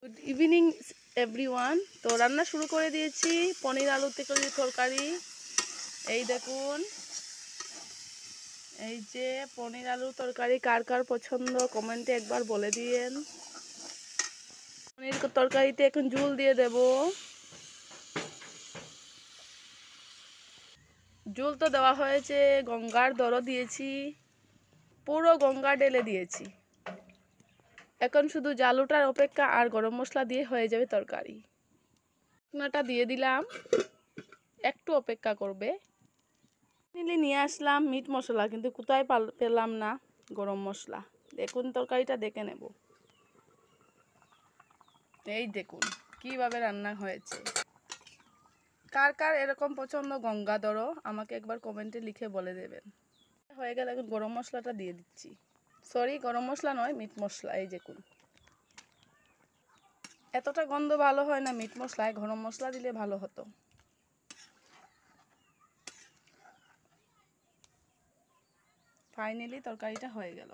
Good evening everyone. তো রান্না শুরু করে দিয়েছি পনির আলু তরকারি। এই দেখুন, এই যে পনির আলুর তরকারি কার কার পছন্দ কমেন্টে একবার বলে দিয়েন। পনির তরকারিতে এখন ঝোল দিয়ে দেব। ঝোল তো দেওয়া হয়েছে, গঙ্গার দরও দিয়েছি, পুরো গঙ্গা ঢেলে দিয়েছি। এখন শুধু জালুটার অপেক্ষা, আর গরম মশলা দিয়ে হয়ে যাবে তরকারি। শুকনাটা দিয়ে দিলাম, একটু অপেক্ষা করবে। নিয়ে আসলাম মিট মশলা, কিন্তু কোথায় পেলাম না গরম মশলা। দেখুন তরকারিটা দেখে নেব। এই দেখুন কিভাবে রান্না হয়েছে। কার কার এরকম পছন্দ গঙ্গাধরও আমাকে একবার কমেন্টে লিখে বলে দেবেন। হয়ে গেলে এখন গরম মশলাটা দিয়ে দিচ্ছি। সরি, গরম মশলা নয়, মিট মশলা। এই দেখুন, এতটা গন্ধ ভালো হয় না মিট মশলায়, গরম মশলা দিলে ভালো হতো। ফাইনালি তরকারিটা হয়ে গেল।